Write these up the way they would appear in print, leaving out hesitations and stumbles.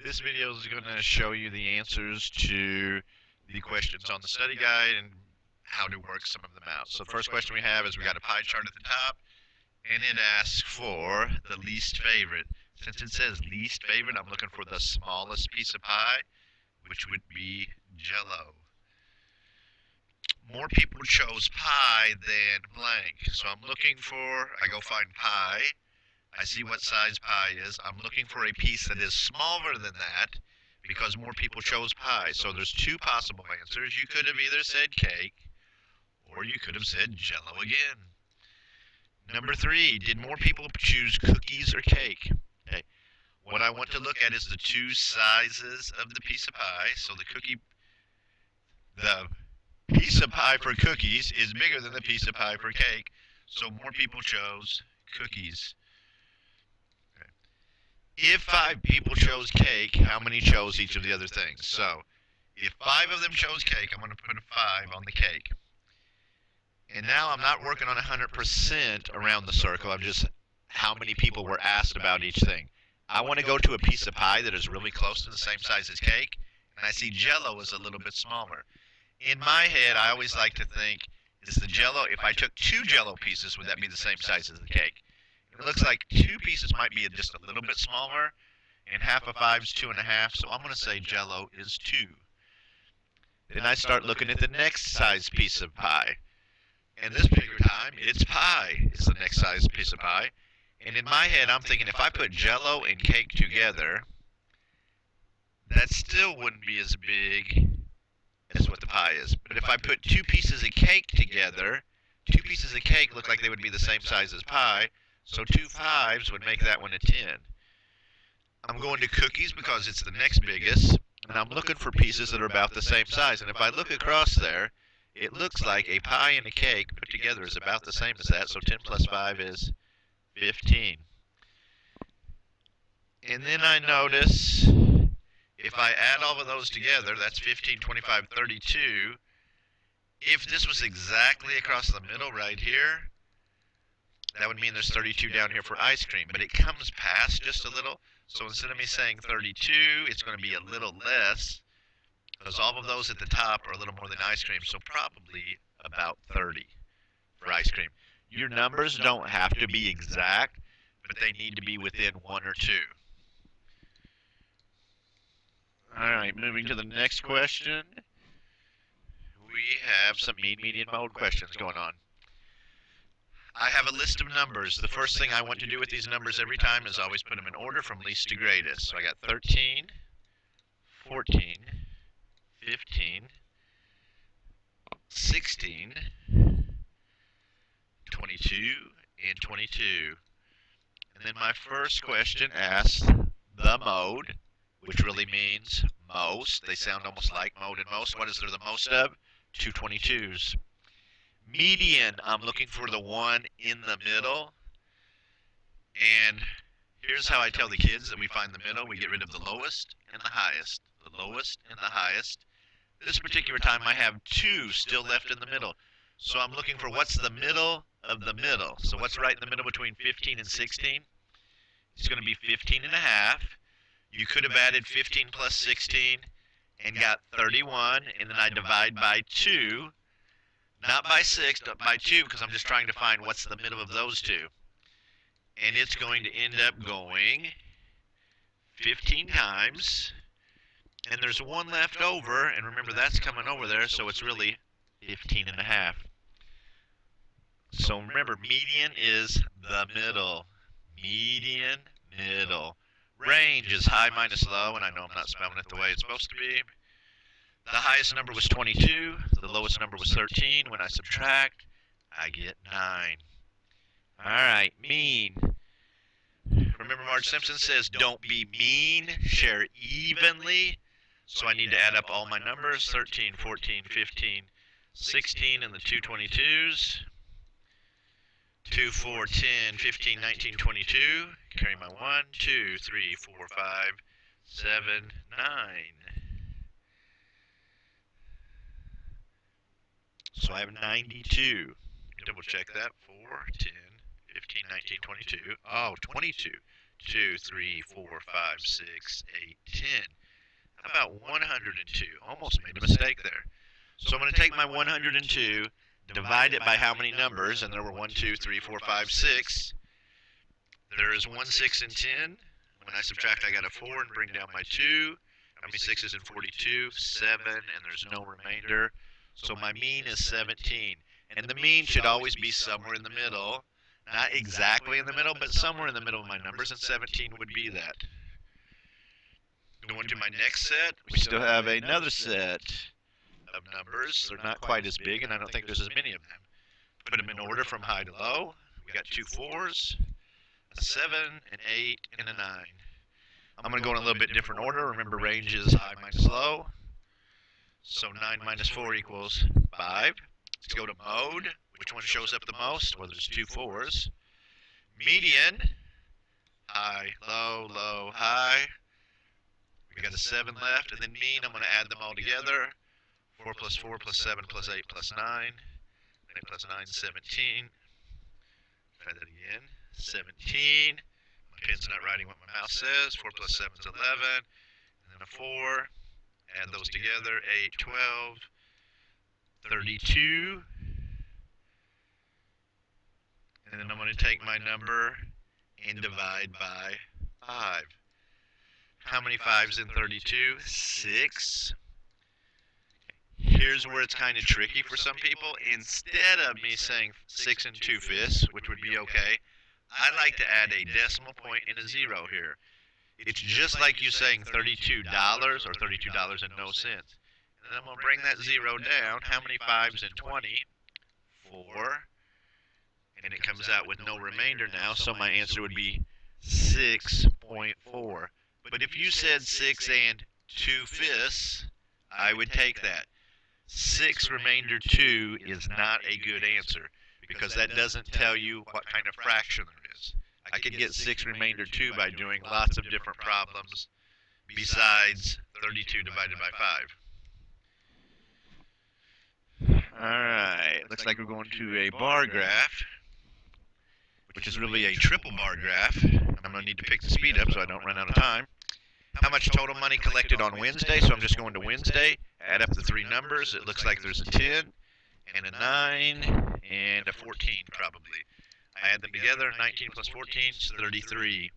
This video is going to show you the answers to the questions on the study guide and how to work some of them out. So the first question we have is we got a pie chart at the top, and it asks for the least favorite. Since it says least favorite, I'm looking for the smallest piece of pie, which would be Jell-O. More people chose pie than blank. So I'm looking for, I go find pie. I see what size pie is. I'm looking for a piece that is smaller than that because more people chose pie. So there's two possible answers. You could have either said cake or you could have said Jell-O again. Number 3, did more people choose cookies or cake? Okay. What I want to look at is the two sizes of the piece of pie. So the piece of pie for cookies is bigger than the piece of pie for cake. So more people chose cookies. If 5 people chose cake, how many chose each of the other things? So, if 5 of them chose cake, I'm going to put a 5 on the cake. And now I'm not working on 100% around the circle. I'm just how many people were asked about each thing. I want to go to a piece of pie that is really close to the same size as cake, and I see Jell-O is a little bit smaller. In my head, I always like to think, is the Jell-O, if I took 2 Jell-O pieces, would that be the same size as the cake? It looks like 2 pieces might be just a little bit smaller, and half of 5 is 2.5, so I'm going to say Jell-O is 2. Then I start looking at the next size piece of pie. And this particular time, it's pie. It's the next size piece of pie. And in my head, I'm thinking if I put Jell-O and cake together, that still wouldn't be as big as what the pie is. But if I put 2 pieces of cake together, 2 pieces of cake look like they would be the same size as pie. So 2 5s would make that one a 10. I'm going to cookies because it's the next biggest, and I'm looking for pieces that are about the same size. And if I look across there, it looks like a pie and a cake put together is about the same as that. So 10 plus 5 is 15. And then I notice if I add all of those together, that's 15, 25, 32. If this was exactly across the middle right here, that would mean there's 32 down here for ice cream, but it comes past just a little. So instead of me saying 32, it's going to be a little less because all of those at the top are a little more than ice cream, so probably about 30 for ice cream. Your numbers don't have to be exact, but they need to be within 1 or 2. All right, moving to the next question. We have some mean, median, mode questions going on. I have a list of numbers. The first thing I want to do with these numbers every time is always put them in order from least to greatest. So I got 13, 14, 15, 16, 22, and 22. And then my first question asks the mode, which really means most. They sound almost like mode and most. What is there the most of? 2 22s. Median, I'm looking for the one in the middle. And here's how I tell the kids that we find the middle. We get rid of the lowest and the highest. The lowest and the highest. This particular time I have 2 still left in the middle. So I'm looking for what's the middle of the middle. So what's right in the middle between 15 and 16? It's going to be 15 and a half. You could have added 15 plus 16 and got 31. And then I divide by 2. Not by 6, but by 2, because I'm just trying to find what's the middle of those 2. And it's going to end up going 15 times. And there's 1 left over, and remember that's coming over there, so it's really 15 and a half. So remember, median is the middle. Median, middle. Range is high minus low, and I know I'm not spelling it the way it's supposed to be. The highest number was 22. The lowest number was 13. When I subtract, I get 9. All right, mean. Remember Marge Simpson says, don't be mean, share evenly. So I need to add up all my numbers, 13, 14, 15, 16, and the 2 22s. 2, 4, 10, 15, 19, 22. Carry my 1, 2, 3, 4, 5, 7, 9. So I have 92. Double check that. 4, 10, 15, 19, 22. Oh, 22. 2, 3, 4, 5, 6, 8, 10. How about 102? Almost made a mistake there. So I'm going to take my 102, divide it by how many numbers, and there were 1, 2, 3, 4, 5, 6. There is 1, 6, and 10. When I subtract, I got a 4 and bring down my 2. How many 6s in 42? 7, and there's no remainder. So my mean is 17. And the mean should always be somewhere in the middle. Not exactly in the middle, but somewhere in the middle of my numbers, and 17 would be that. Going to my next set, we still have another set of numbers. They're not quite as big, and I don't think there's as many of them. Put them in order from high to low. We got 2 4s, a 7, an 8, and a 9. I'm going to go in a little bit different order. Remember, range is high minus low. So 9 minus 4 equals 5. Let's go to mode. Which one shows up the most? Well, there's 2 4s. Median, high, low, low, high. We got a 7 left. And then mean, I'm going to add them all together. 4 plus 4 plus 7 plus 8 plus 9. 8 plus 9 is 17. Try that again. 17. My pen's not writing what my mouse says. 4 plus 7 is 11. And then a 4. Add those together. 8, 12, 32. And then I'm going to take my number and divide by 5. How many 5s in 32? 6. Here's where it's kind of tricky for some people. Instead of me saying 6 and 2/5, which would be okay, I like to add a decimal point and a 0 here. It's just like you saying $32 or $32 and no cents. And then I'm going to bring that 0 down. How many 5s in 20? 4. And it comes out with no remainder now, so my answer would be 6.4. But if you said 6 and 2/5, I would take that. 6 remainder 2 is not a good answer because that doesn't tell you what kind of fraction there is. I could get 6 remainder 2 by doing lots of different problems besides 32 divided by 5. Alright, looks like we're going to a bar graph, which is really a triple bar graph. I'm going to need to pick the speed up so I don't run out of time. How much total money collected on Wednesday? So I'm just going to Wednesday, add up the 3 numbers. It looks like there's a 10 and a 9 and a 14 probably. I add them together. 19 plus 14 is 33.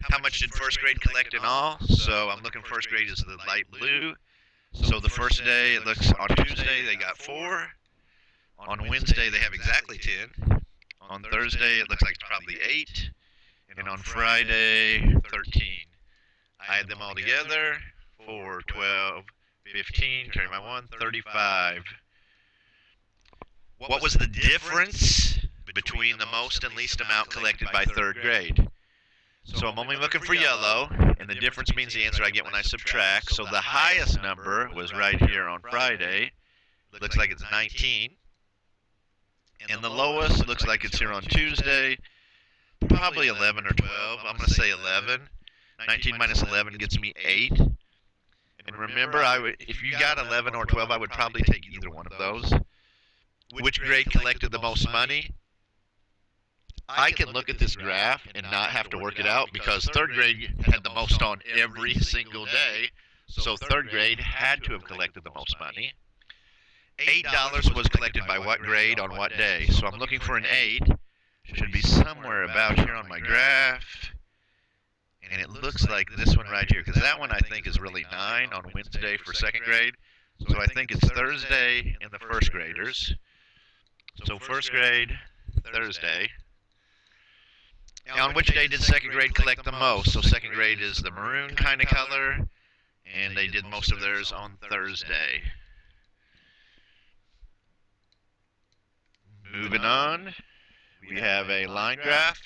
How much did first grade collect in all? So I'm looking first grade is the light blue. So the first day, it looks on Tuesday they got 4. On Wednesday they have exactly 10. On Thursday it looks like it's probably 8. And on Friday, 13. I add them all together. 4, 12, 15, carry my 1, 35. What was the difference between the most and least amount collected by third grade? So I'm only looking for yellow, and the difference means the answer I get when I subtract. So the highest number was right here on Friday. Looks like it's 19. And the lowest looks like it's here on Tuesday. Probably 11 or 12. I'm going to say 11. 19 minus 11 gets me 8. And remember, if you got 11 or 12, I would probably take either one of those. Which grade collected the most money? I can look at this graph and not have to work it out because third grade had the most on every single day. So third grade had to have collected the most money. $8 was collected by what grade on what day? So I'm looking for an 8. Should be somewhere about here on my graph. And it looks like this one right here, because that one I think is really 9 on Wednesday for second grade. So I think it's Thursday in the first graders. So first grade, Thursday. Now, on which day did second grade collect the most? So second grade is the maroon kind of color, and they did most of theirs on Thursday. Moving on, we have a line graph.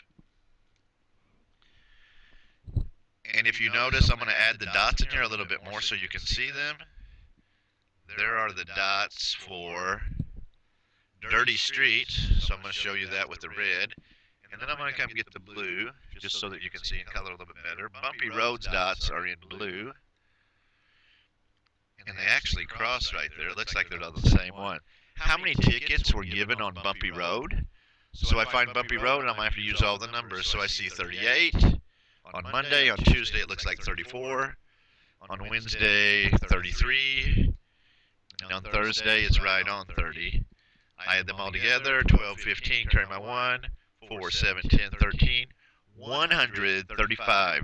And if you notice, I'm going to add the dots in here a little bit more so you can see them. There are the dots for dirty streets, so I'm going to show you that with the red. And then I'm going to come get the blue, just so that you can see in color a little bit better. Bumpy roads dots are in blue. And they actually cross right there. It looks like they're the same one. How many tickets were given on Bumpy Road? So I find Bumpy Road, and I'm going to have to use all the numbers. So I see 38, on Monday. On Tuesday, it looks like 34. On Wednesday, 33. And on Thursday, it's right on 30. I add them all together. 12, 15, carry my 1. 4, 7, 10, 13. 135.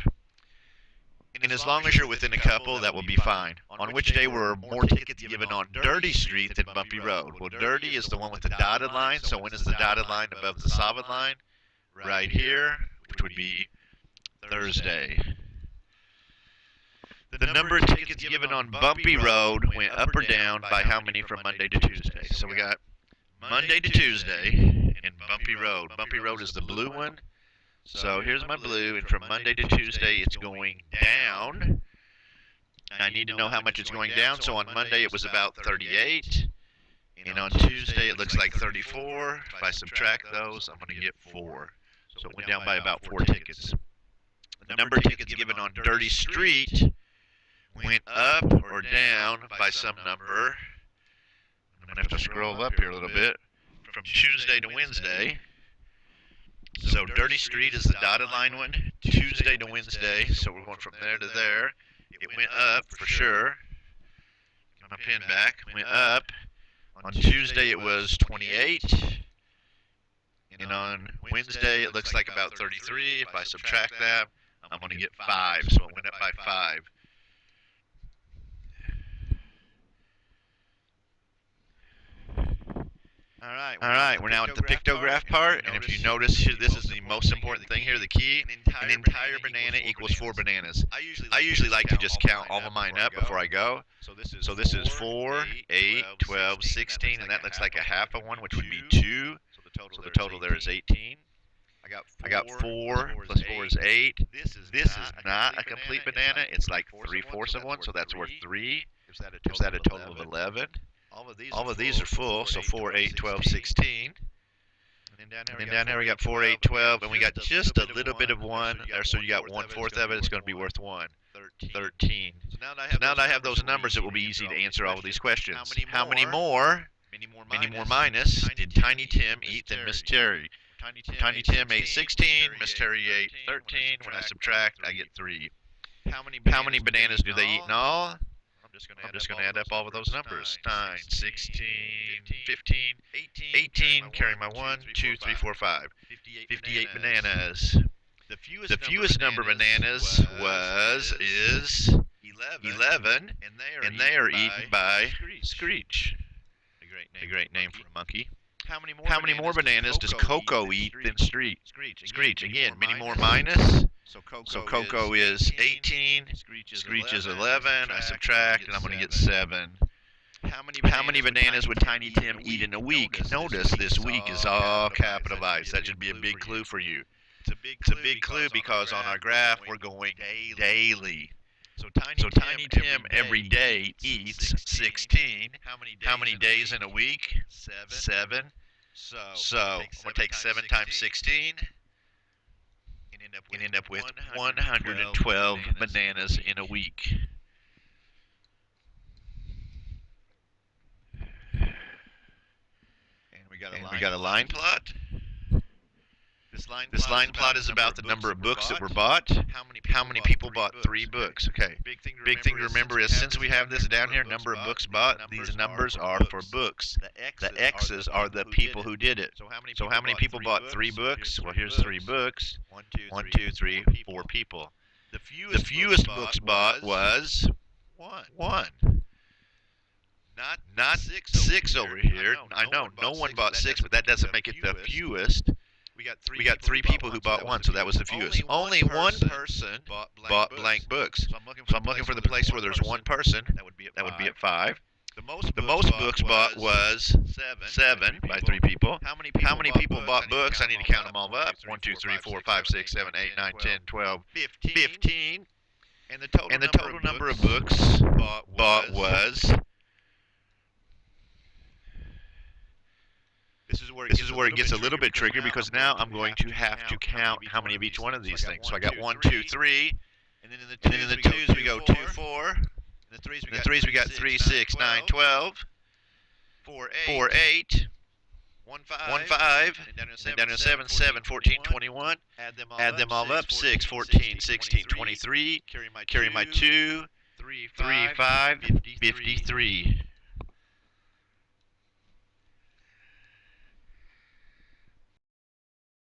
And as long as you're within a couple, that will be fine. On which day were more tickets given on Dirty Street than Bumpy Road? Well, Dirty is the one with the dotted line. So when is the dotted line above the solid line? Right here, which would be Thursday. The number of tickets given on Bumpy Road went up or down by how many from Monday to Tuesday? So we got Monday to Tuesday in Bumpy Road. Bumpy Road is the blue one. So here's my blue, and from Monday to Tuesday, it's going down. I need to know how much it's going down. So on Monday, it was about 38. And on Tuesday, it looks like 34. If I subtract those, I'm going to get 4. So it went down by about 4 tickets. The number of tickets given on Dirty Street went up or down by some number. I'm going to have to scroll up here a little bit. From Tuesday to Wednesday. So Dirty Street is the dotted line one. Tuesday to Wednesday. So we're going from there to there. It went up for sure. Get my pen back. Went up. On Tuesday it was 28. And on Wednesday it looks like about 33. If I subtract that, I'm going to get 5. So it went up by 5. All right, we're now at the pictograph part, and if you notice here, this is the most important thing here, the key. An entire banana equals 4 bananas. I usually like to just count all of mine up before I go. So this is 4, 8, 12, 16, and that looks like a half of one, which would be 2. So the total there is 18. I got 4 plus 4 is 8. This is not a complete banana. It's like 3/4 of one, so that's worth 3. Gives that a total of 11. All of these are full, so 4, 8, 12, 16. And then down here we got 4, 8, 12, and we got just a little bit of 1 there, so you got 1/4 of it. It's going to be worth 1. 13. So now that I have those numbers, it will be easy to answer all of these questions. How many more minus did Tiny Tim eat than Miss Terry? Tiny Tim ate 16, Miss Terry ate 13. When I subtract, I get 3. How many bananas do they eat in all? I'm just going to add up all of those numbers. 9, 16, 15, 18, carry my 1, 2, 3, 4, 5. 58 bananas. The fewest number of bananas is 11, and they are eaten by Screech. A great name for a monkey. How many more bananas does Coco eat than Screech? Again, many more minus. So Coco is 18, Screech is 11, I subtract, and I'm going to get 7. How many bananas would Tiny Tim eat in a week? Notice this week is all capitalized. That should be a big clue for you. It's a big clue because on our graph we're going daily. So Tiny Tim every day eats 16. How many days in a week? 7. So I'm going to take 7 times 16 and end up with 112 bananas in a week. And we got a line plot. This line plot is about the number of books that were bought. How many people bought 3 books? Okay. Big thing to remember is since we have this down here, number of books bought, these numbers are for books. The X's are the people who did it. So how many people bought 3 books? Well, here's 3 books. 1, 2, 3, 4 people. The fewest books bought was 1. Not 6 over here. I know no one bought 6, but that doesn't make it the fewest. We got 3 people who bought 1, so that was the fewest. Only one person bought blank books. So I'm looking for the place where there's 1 person. That would be at 5. The most books bought was 7 by 3 people. How many people bought books? I need to count them all up. 1, 2, 3, 4, 5, 6, 7, 8, 9, 10, 12, 15. And the total number of books bought was... This is where it gets a little bit tricky because now I'm going to have to count how many of each one of these things. So I got 1, 2, 3, and then in the 2s we go 2, 4, in the 3s we got 3, 6, 9, 12, 4, 8, 1, 5, and down to 7, 7, 14, 21. Add them all up, 6, 14, 16, 23. Carry my 2, 3, 5, 53.